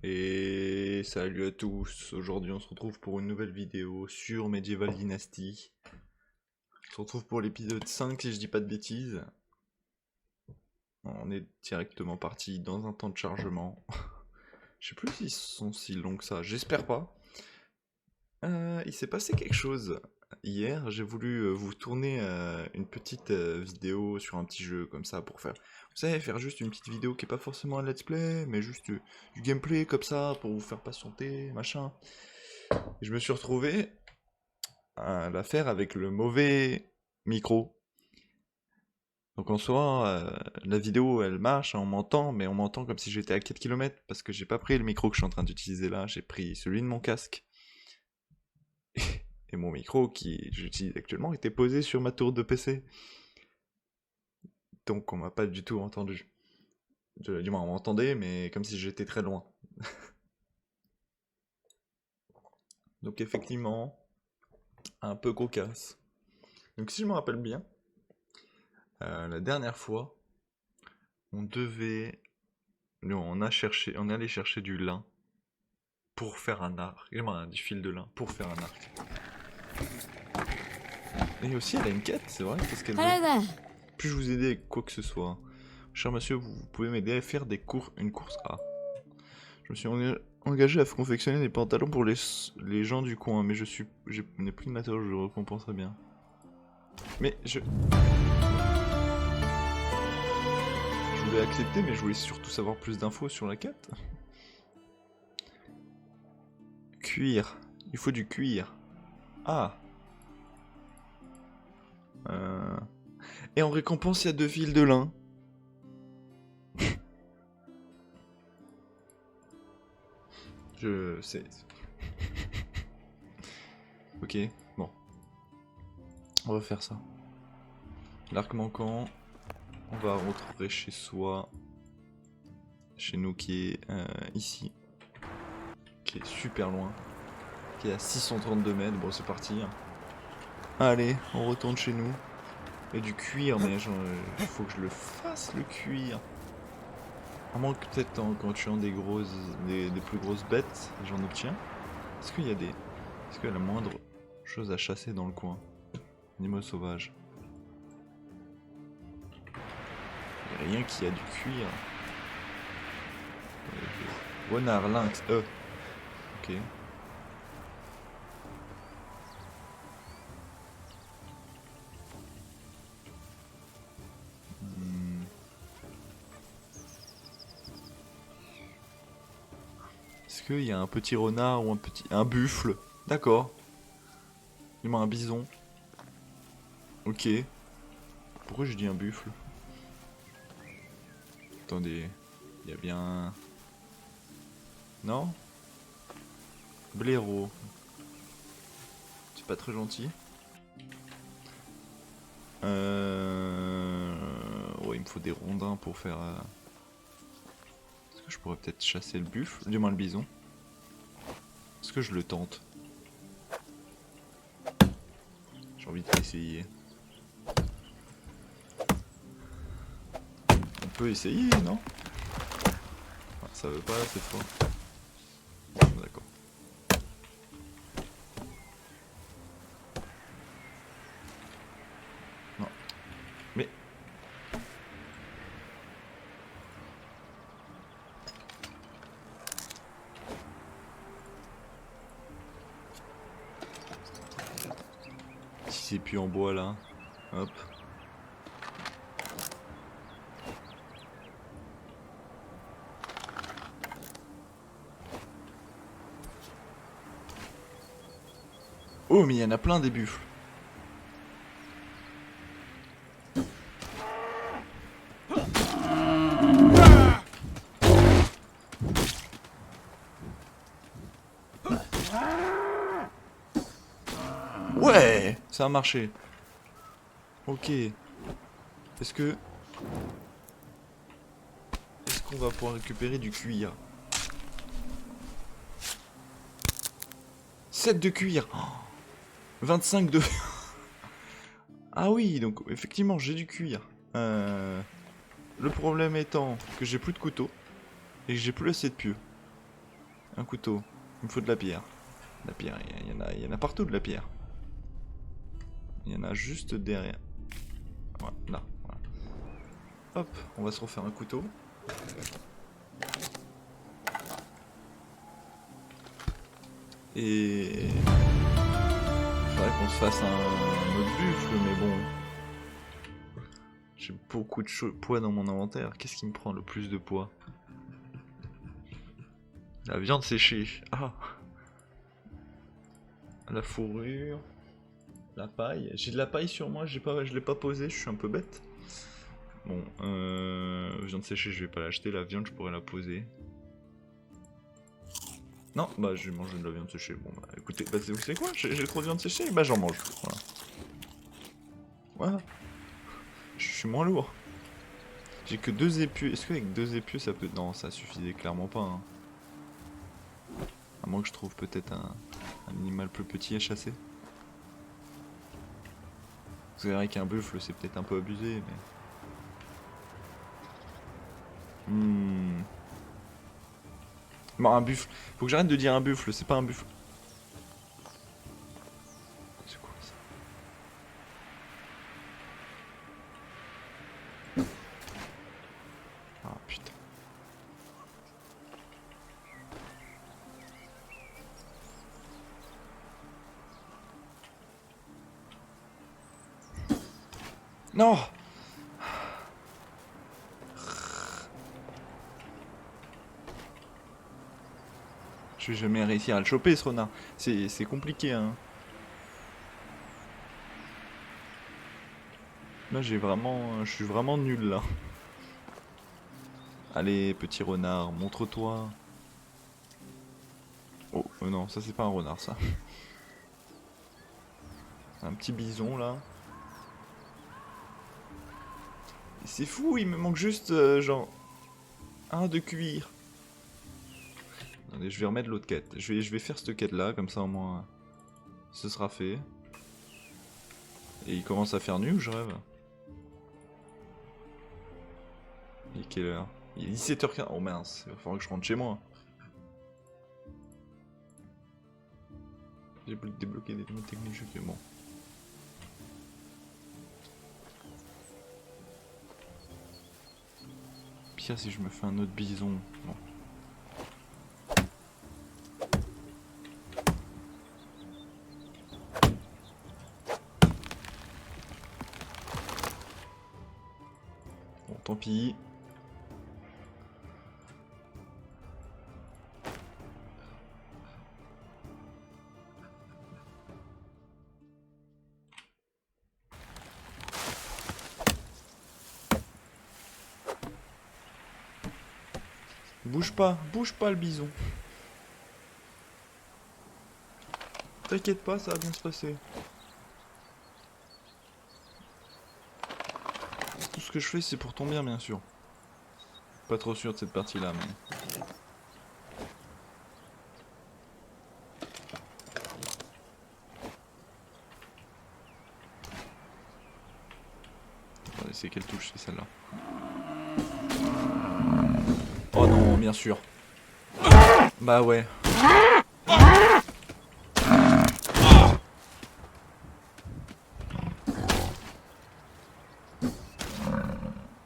Et salut à tous, aujourd'hui on se retrouve pour une nouvelle vidéo sur Medieval Dynasty. On se retrouve pour l'épisode 5 si je dis pas de bêtises. On est directement parti dans un temps de chargement. Je sais plus s'ils sont si longs que ça, j'espère pas. Il s'est passé quelque chose. Hier, j'ai voulu vous tourner une petite vidéo sur un petit jeu comme ça pour faire... Vous savez, faire juste une petite vidéo qui est pas forcément un let's play, mais juste du gameplay comme ça pour vous faire patienter, machin. Et je me suis retrouvé à la faire avec le mauvais micro. Donc en soi, la vidéo elle marche, on m'entend, mais on m'entend comme si j'étais à 4 km parce que j'ai pas pris le micro que je suis en train d'utiliser là, j'ai pris celui de mon casque. Et mon micro qui j'utilise actuellement était posé sur ma tour de PC. Donc on m'a pas du tout entendu. Du moins on m'entendait, mais comme si j'étais très loin. Donc effectivement, un peu cocasse. Donc si je me rappelle bien, la dernière fois, on devait... Nous, on allait chercher du lin pour faire un arc. Du fil de lin pour faire un arc. Et aussi, elle a une quête, c'est vrai. Qu'est-ce qu'elle veut? Puis-je vous aider avec quoi que ce soit? Cher monsieur, vous pouvez m'aider à faire une course A. Je me suis engagé à confectionner des pantalons pour les gens du coin, mais je n'ai plus de matériaux, je le récompenserai bien. Mais je voulais accepter, mais je voulais surtout savoir plus d'infos sur la quête. Cuir. Il faut du cuir. Ah. Et en récompense, il y a 2 fils de lin. Je sais. Ok, bon. On va faire ça. L'arc manquant, on va retrouver chez soi. Chez nous qui est ici. Qui est super loin. Qui est à 632 mètres. Bon, c'est parti. Allez, on retourne chez nous. Et du cuir, mais il faut que je le fasse le cuir. À moins que peut-être quand tu as des plus grosses bêtes, j'en obtiens. Est-ce qu'il y a Est-ce qu'il y a la moindre chose à chasser dans le coin? Animaux sauvages. Il n'y a rien qui a du cuir. Renard, lynx, ok. Est-ce qu'il y a un petit renard ou un buffle? D'accord. Dis-moi un bison. Ok. Pourquoi je dis un buffle? Attendez. Il y a bien... Non? Blaireau. C'est pas très gentil. Ouais, il me faut des rondins pour faire... Est-ce que je pourrais peut-être chasser le buffle? Du moins le bison. Est-ce que je le tente? J'ai envie de l'essayer. On peut essayer, non? Ah, ça veut pas cette fois. D'accord. Non. Mais... Si c'est plus en bois là. Hop. Oh, mais il y en a plein des buffles. Ouais, ça a marché. Ok. Est-ce qu'on va pouvoir récupérer du cuir? 7 de cuir. Oh, 25 de... Ah oui, donc effectivement, j'ai du cuir. Le problème étant que j'ai plus de couteau et que j'ai plus assez de pieux. Un couteau. Il me faut de la pierre. La pierre, il y en a partout de la pierre. Il y en a juste derrière. Voilà, là. Voilà. Hop, on va se refaire un couteau. Et... il faudrait qu'on se fasse un autre buffle, mais bon... j'ai beaucoup de poids dans mon inventaire. Qu'est-ce qui me prend le plus de poids? La viande séchée. Ah! La fourrure. La paille. J'ai de la paille sur moi, je l'ai pas posée, je suis un peu bête. Bon, viande séchée, je vais pas l'acheter. La viande, je pourrais la poser. Non, bah je vais manger de la viande séchée. Bon, bah écoutez, bah, vous savez quoi? J'ai trop de viande séchée, bah j'en mange. Voilà. Voilà. Je suis moins lourd. J'ai que 2 épieux. Est-ce qu'avec 2 épieux ça peut... non, ça suffisait clairement pas. Hein. À moins que je trouve peut-être un animal plus petit à chasser. Vous verrez qu'un buffle c'est peut-être un peu abusé, mais... Bon, un buffle. Faut que j'arrête de dire un buffle, c'est pas un buffle. C'est quoi ça? Ah putain. Non! Je vais jamais réussir à le choper ce renard. C'est compliqué hein. Là j'ai vraiment... je suis vraiment nul là. Allez petit renard, montre-toi. Oh non, ça c'est pas un renard ça. Un petit bison là. C'est fou, il me manque juste genre... un de cuir. Attendez, je vais remettre l'autre quête. Je vais faire cette quête là, comme ça au moins ce sera fait. Et il commence à faire nuit ou je rêve? Il est quelle heure? Il est 17h15. Oh mince, il va falloir que je rentre chez moi. J'ai débloqué des nouvelles techniques, je fais bon. Pire si je me fais un autre bison. Bon. Bon, tant pis. Bouge pas le bison. T'inquiète pas, ça va bien se passer. Tout ce que je fais, c'est pour ton bien, bien sûr. Pas trop sûr de cette partie-là, mais... attendez, c'est quelle touche? C'est celle-là. Oh non, bien sûr. Bah ouais.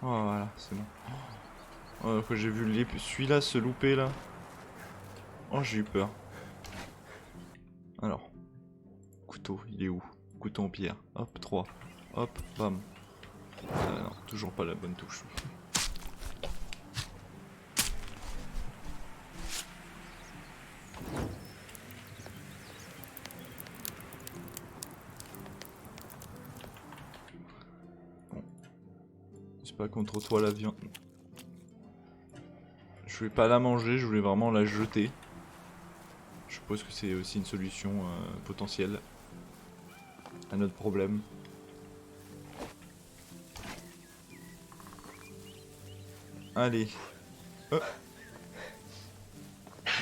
Oh voilà, c'est bon. Oh, quand j'ai vu celui-là se louper là. Oh, j'ai eu peur. Alors. Couteau, il est où? Couteau en pierre. Hop, 3. Hop, bam. Non, toujours pas la bonne touche. Bon. C'est pas contre toi la viande. Je vais pas la manger, je voulais vraiment la jeter. Je suppose que c'est aussi une solution potentielle à notre problème. Allez. Oh.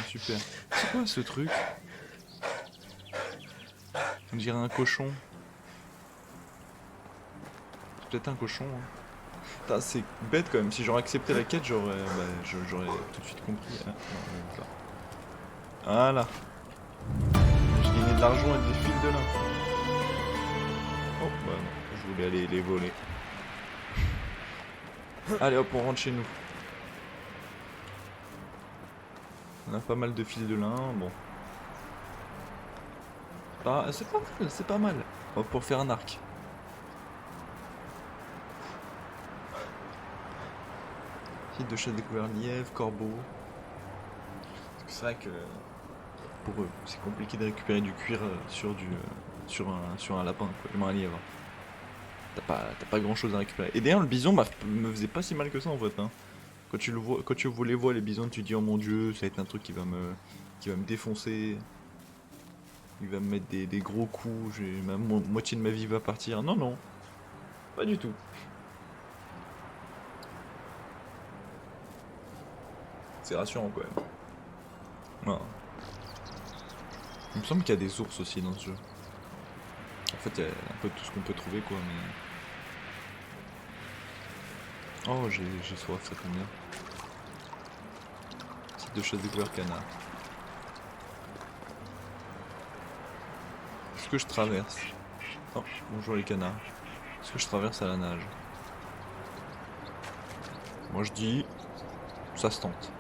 Super. C'est quoi ce truc? On dirait un cochon. C'est peut-être un cochon. Hein. C'est bête quand même. Si j'aurais accepté la quête, j'aurais tout de suite compris. Ah, non, Voilà. J'ai gagné de l'argent et des fils de lin. Oh, bah non, je voulais aller les voler. Allez hop, on rentre chez nous. On a pas mal de fils de lin, bon. Ah, c'est pas mal, c'est pas mal. Oh, pour faire un arc. Fils de chat découvert, lièvre, corbeau. C'est vrai que pour eux, c'est compliqué de récupérer du cuir sur un lapin, quoi, du moins un lièvre. T'as pas grand chose à récupérer. Et d'ailleurs, le bison me faisait pas si mal que ça en fait. Hein. Quand tu les vois, les bisons, tu te dis oh mon dieu, ça va être un truc qui va me défoncer. Il va me mettre des gros coups, moitié de ma vie va partir. Non, non, pas du tout. C'est rassurant quand même. Voilà. Il me semble qu'il y a des ours aussi dans ce jeu. En fait, il y a un peu tout ce qu'on peut trouver quoi, mais. Oh, j'ai soif, ça tombe bien. Site de chasse découvert canard. Est-ce que je traverse? Oh, bonjour les canards. Est-ce que je traverse à la nage? Moi je dis, ça se tente.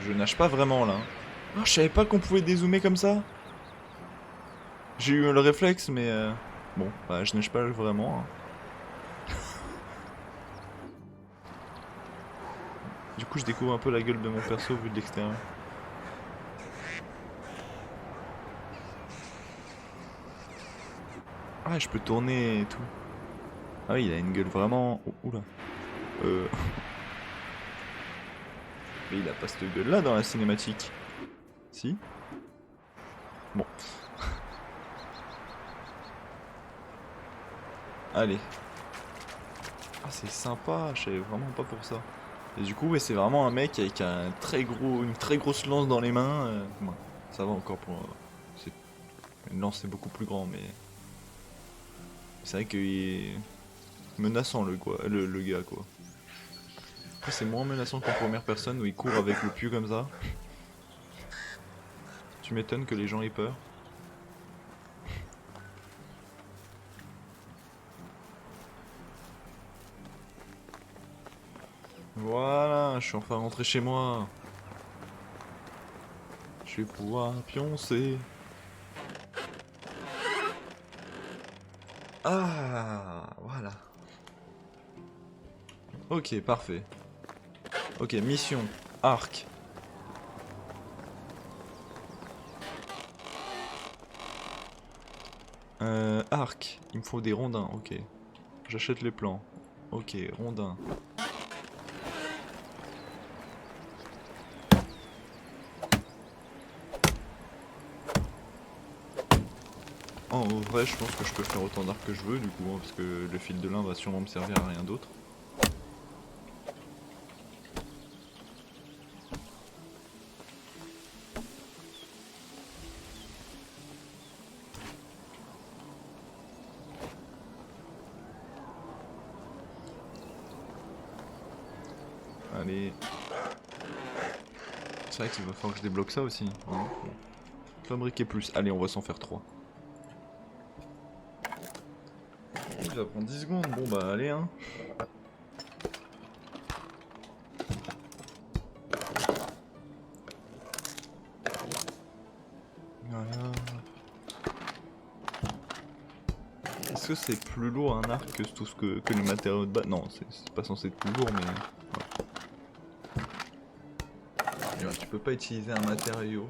Je nage pas vraiment là. Oh, je savais pas qu'on pouvait dézoomer comme ça. J'ai eu le réflexe, mais bon, bah, je nage pas vraiment. Hein. Du coup, je découvre un peu la gueule de mon perso vu de l'extérieur. Ah, je peux tourner et tout. Ah oui, il a une gueule vraiment. Oh, oula. Mais il a pas cette gueule là dans la cinématique. Si? Bon. Allez. Ah, c'est sympa, je savais vraiment pas pour ça. Et du coup, ouais, c'est vraiment un mec avec une très grosse lance dans les mains. Ouais, ça va encore pour. Une lance, c'est beaucoup plus grand, mais. C'est vrai qu'il est menaçant le gars quoi. Après, c'est moins menaçant qu'en première personne où il court avec le pieu comme ça. Tu m'étonnes que les gens aient peur. Voilà, je suis enfin rentré chez moi. Je vais pouvoir pioncer. Ah, voilà. Ok, parfait. Ok, mission, arc. Arc, il me faut des rondins, ok. J'achète les plans. Ok, rondins. En vrai, je pense que je peux faire autant d'arcs que je veux du coup, hein, parce que le fil de lin va sûrement me servir à rien d'autre. Allez. C'est vrai qu'il va falloir que je débloque ça aussi. Hein. Fabriquer plus. Allez, on va s'en faire 3. Ça va prendre 10 secondes. Bon bah allez hein. Voilà. Est-ce que c'est plus lourd un arc que tout ce que les matériaux de base? Non, c'est pas censé être plus lourd mais... Ouais. Tu peux pas utiliser un matériau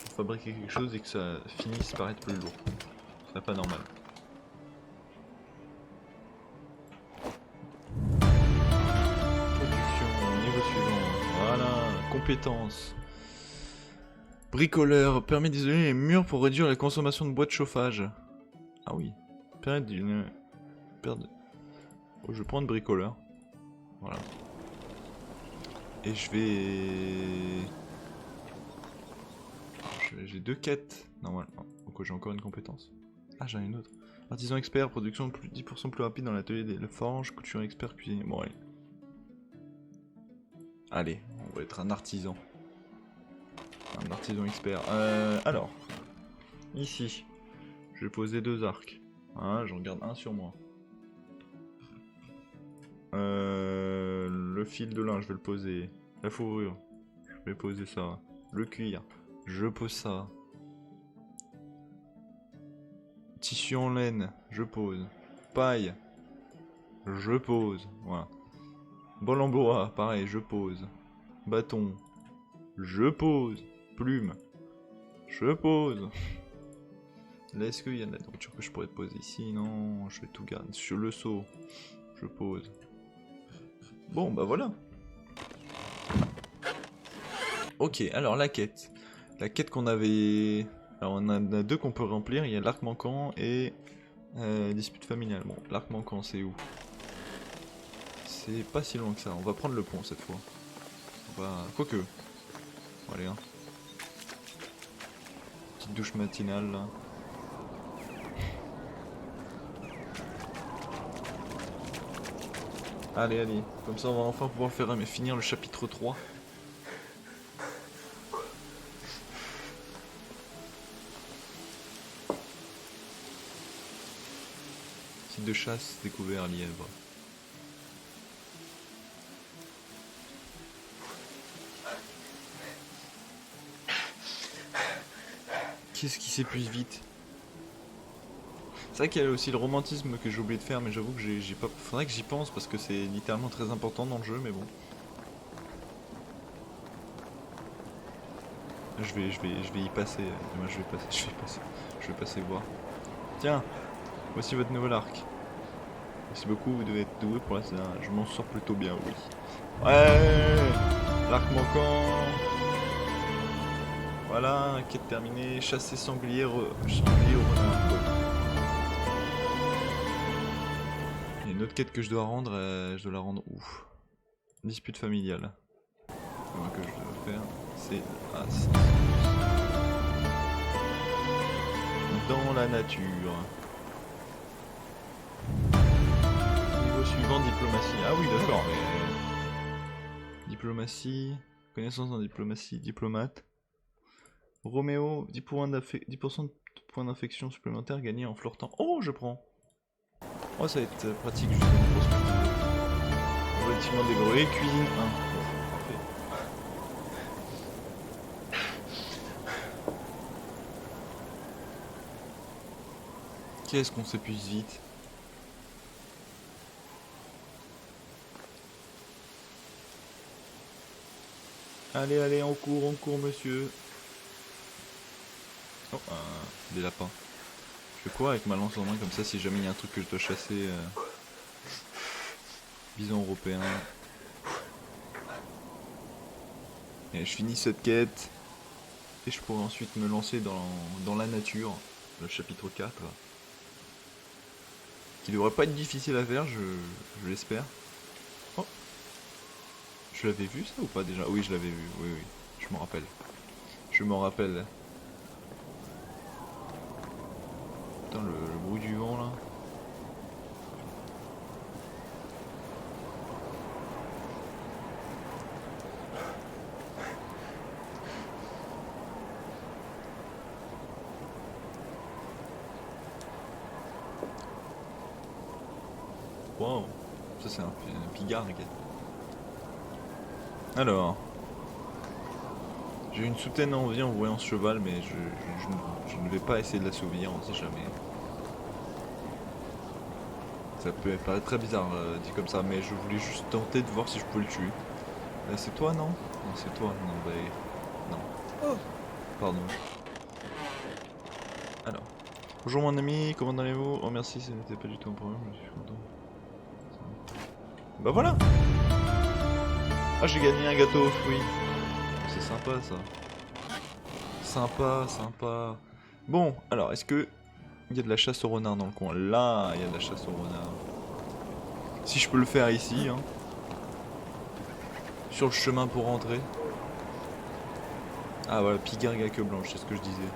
pour fabriquer quelque chose et que ça finisse par être plus lourd. C'est pas normal. Niveau suivant, voilà, compétence. Bricoleur, permet d'isoler les murs pour réduire la consommation de bois de chauffage. Ah oui, permet d'une... Oh, je vais prendre bricoleur. Voilà. Et je vais... J'ai 2 quêtes, normalement. Donc j'ai encore une compétence. Ah, j'en ai une autre. Artisan expert, production 10% plus rapide dans l'atelier de la forge, couture expert, cuisine. Bon, allez. Allez, on va être un artisan. Un artisan expert. Alors, ici, je vais poser 2 arcs. Hein, j'en garde un sur moi. Le fil de lin, je vais le poser. La fourrure, je vais poser ça. Le cuir, je pose ça. Tissu en laine, je pose. Paille, je pose. Voilà. Bol en bois, pareil, je pose. Bâton, je pose. Plume, je pose. Là, est-ce qu'il y a de la nourriture que je pourrais poser ici? Non, je vais tout garder. Sur le seau, je pose. Bon, bah voilà. Ok, alors la quête. La quête qu'on avait... Alors on a 2 qu'on peut remplir, il y a l'arc manquant et dispute familiale. Bon, l'arc manquant c'est où? C'est pas si loin que ça, on va prendre le pont cette fois. On va... Quoique. Bon, allez, hein. Petite douche matinale là. Allez, allez, comme ça on va enfin pouvoir finir le chapitre 3. Site de chasse découvert lièvre. Qu'est-ce qui s'épuise vite? C'est vrai qu'il y a aussi le romantisme que j'ai oublié de faire, mais j'avoue que j'ai pas... Faudrait que j'y pense parce que c'est littéralement très important dans le jeu, mais bon. Je vais y passer. Demain je vais passer voir. Tiens, voici votre nouvel arc. Merci beaucoup, vous devez être doué pour l'instant. Je m'en sors plutôt bien, oui. Ouais, l'arc manquant. Voilà, quête terminée. Chasser sanglier au renard. Il y a une autre quête que je dois rendre. Je dois la rendre où? Dispute familiale. Ce que je dois faire, c'est... Ah, dans la nature. Niveau suivant, diplomatie. Ah oui, d'accord, mais... Diplomatie... Connaissance en diplomatie, diplomate. Roméo, 10% de points d'infection supplémentaires gagnés en flirtant. Oh, je prends. Oh, ça va être pratique justement pour ce que je dis. Relativement débrouillé, cuisine 1. Bon, parfait. Qu'est-ce qu'on s'épuise vite? Allez, allez, on court, monsieur. Oh, des lapins. Je fais quoi avec ma lance en main comme ça si jamais il y a un truc que je dois chasser? Bison européen. Et je finis cette quête. Et je pourrai ensuite me lancer dans la nature. Le chapitre 4. Qui devrait pas être difficile à faire, je l'espère. Oh. Je l'avais vu ça ou pas déjà? Oui, je l'avais vu, oui, oui. Je m'en rappelle. Je m'en rappelle. Putain, le bruit du vent là. Wow, ça c'est un pigargue. Alors, j'ai une soudaine envie en voyant ce cheval, mais je ne vais pas essayer de l'assouvir, on sait jamais. Ça peut paraître très bizarre dit comme ça, mais je voulais juste tenter de voir si je peux le tuer. C'est toi, non? Non, c'est toi. Non, bah... Non. Pardon. Alors. Bonjour mon ami, comment allez-vous? Oh merci, ce n'était pas du tout un problème, je suis content. Bah voilà! Ah, j'ai gagné un gâteau aux fruits. C'est sympa ça. Sympa, sympa. Bon, alors, est-ce que il y a de la chasse au renard dans le coin? Là, il y a de la chasse au renard. Si je peux le faire ici, hein. Sur le chemin pour rentrer. Ah voilà, pigargue à queue blanche, c'est ce que je disais.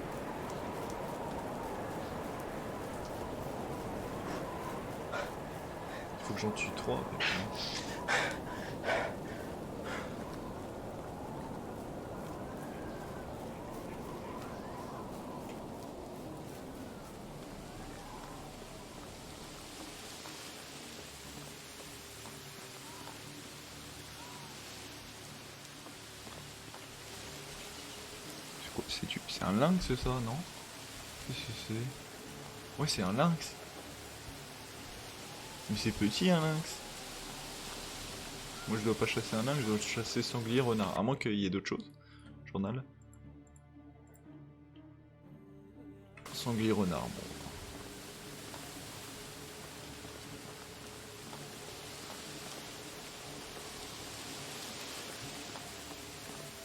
faut que j'en tue 3 effectivement. C'est un lynx ça, non? Qu'est-ce que c'est? Ouais, c'est un lynx. Mais c'est petit un lynx. Moi je dois pas chasser un lynx, je dois chasser sanglier, renard. À moins qu'il y ait d'autres choses. Journal. Sanglier, renard, bon.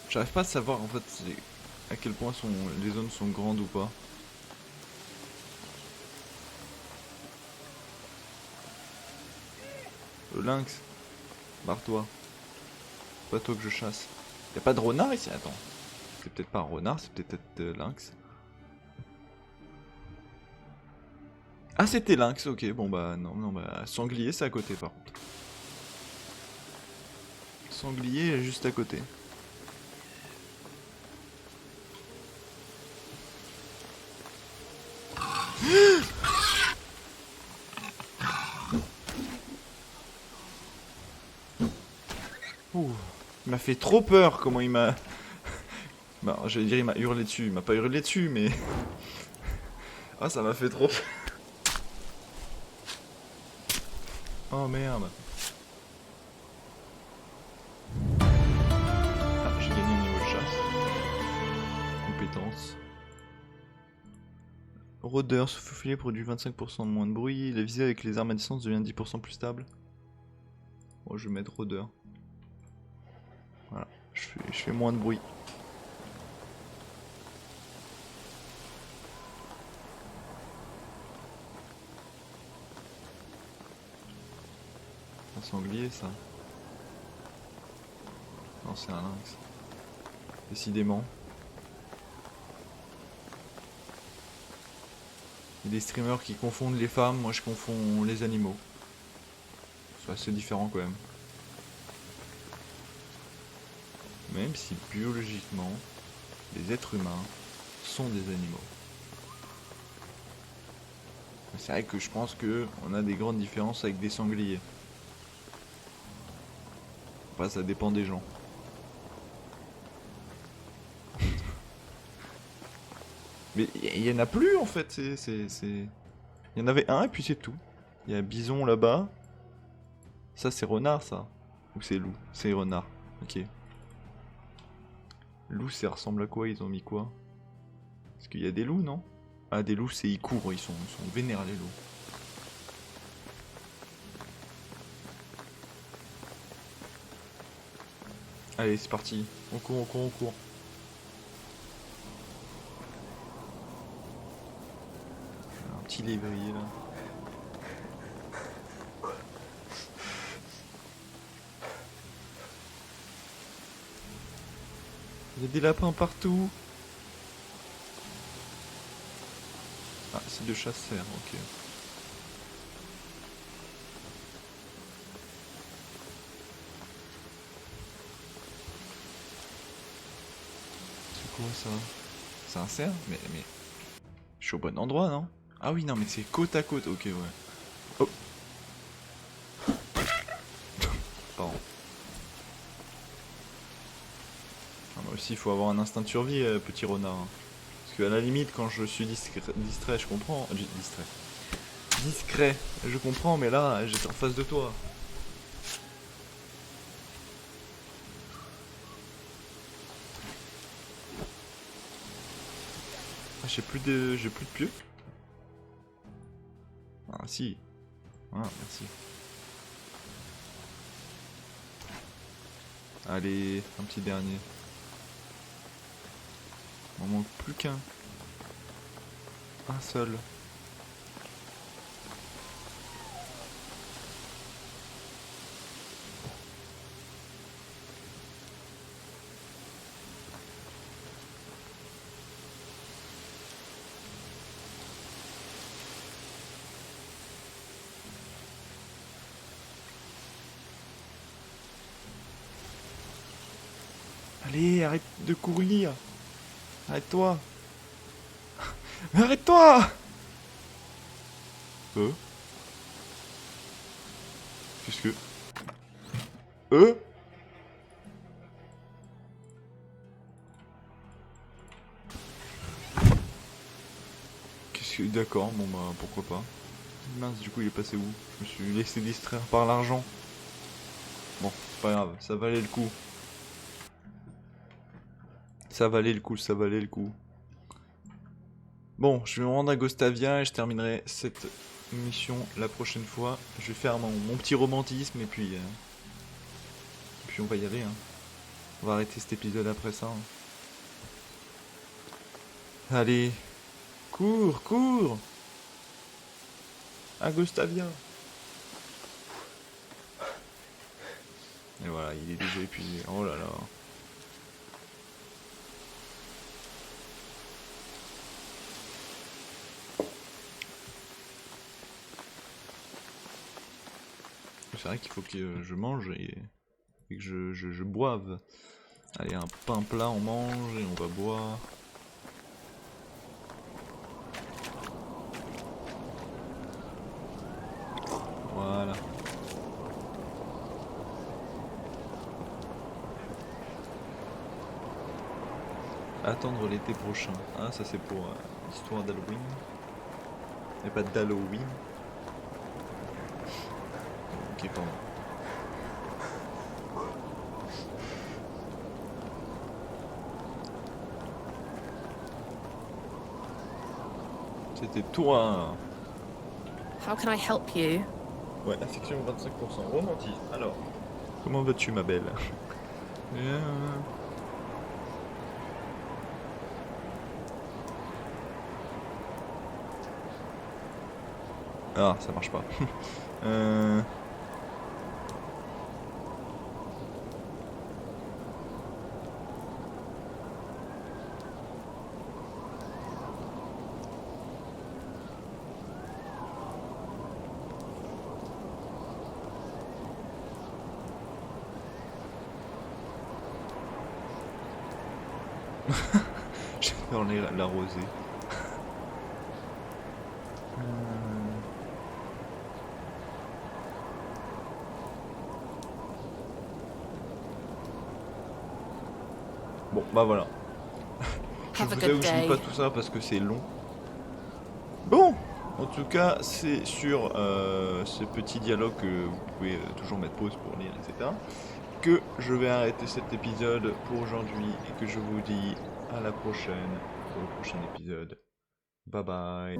J'arrive pas à savoir en fait à quel point les zones sont grandes ou pas. Le lynx, barre-toi. Pas toi que je chasse. Y'a pas de renard ici? Attends. C'est peut-être pas un renard, c'est peut-être lynx. Ah c'était lynx, ok, bon bah non, bah sanglier c'est à côté par contre. Sanglier est juste à côté. Ouh, il m'a fait trop peur comment il m'a... Bah j'allais dire il m'a hurlé dessus, il m'a pas hurlé dessus mais... Ah ça m'a fait trop peur. Oh merde. Ah j'ai gagné un niveau de chasse. Compétence. Rôdeur, se faufiler produit 25% de moins de bruit. La visée avec les armes à distance devient 10% plus stable. Bon je vais mettre rôdeur. Voilà, je fais moins de bruit. Un sanglier ça. Non c'est un lynx. Décidément. Il y a des streamers qui confondent les femmes, moi je confonds les animaux. C'est assez différent quand même. Même si biologiquement, les êtres humains sont des animaux. C'est vrai que je pense que on a des grandes différences avec des sangliers. Enfin, ça dépend des gens. Mais il y en a plus en fait, il y en avait un et puis c'est tout. Il y a bison là-bas. Ça c'est renard ça. Ou c'est loup? C'est renard. Ok. Loup ça ressemble à quoi? Ils ont mis quoi? Parce qu'il y a des loups non? Ah des loups c'est ils courent, ils sont vénères les loups. Allez c'est parti. On court, on court, on court. Un petit lévrier là. Il y a des lapins partout. Ah, c'est de chasseurs, ok. C'est quoi ça? C'est un cerf? Mais... Je suis au bon endroit, non? Ah oui, non, mais c'est côte à côte, ok, ouais. Oh. Pardon. Ah, moi aussi, il faut avoir un instinct de survie, petit renard. Hein. Parce qu'à la limite, quand je suis distrait, je comprends. Distrait. Discret, je comprends, mais là, j'étais en face de toi. Ah, j'ai plus de pieux. Ah si. Ah, merci. Allez, un petit dernier. Il m'en manque plus qu'un. Un seul. Allez, arrête de courir. Arrête-toi. Arrête-toi. Qu'est-ce que... Qu'est-ce que... D'accord, bon bah pourquoi pas. Mince, du coup il est passé où? Je me suis laissé distraire par l'argent. Bon, c'est pas grave, ça valait le coup. Ça valait le coup, ça valait le coup. Bon, je vais me rendre à Gustavia et je terminerai cette mission la prochaine fois. Je vais faire mon petit romantisme et puis on va y aller. Hein. On va arrêter cet épisode après ça. Hein. Allez, cours, cours! À Gustavia! Et voilà, il est déjà épuisé. Oh là là. C'est vrai qu'il faut que je mange et que je boive. Allez, un pain plat, on mange et on va boire. Voilà. Attendre l'été prochain. Ah, ça c'est pour l'histoire d'Halloween. Mais pas d'Halloween. Ok, pardon. C'était toi. How can I help you? Ouais, affection 25%. Romantisme. Alors, comment vas-tu, ma belle? Bien. Ah, ça marche pas. J'adore la rosée. Bon, bah voilà. Je vous avoue que je lis pas tout ça parce que c'est long. Bon, en tout cas, c'est sur ce petit dialogue que vous pouvez toujours mettre pause pour lire, etc. que je vais arrêter cet épisode pour aujourd'hui et que je vous dis à la prochaine pour le prochain épisode. Bye bye.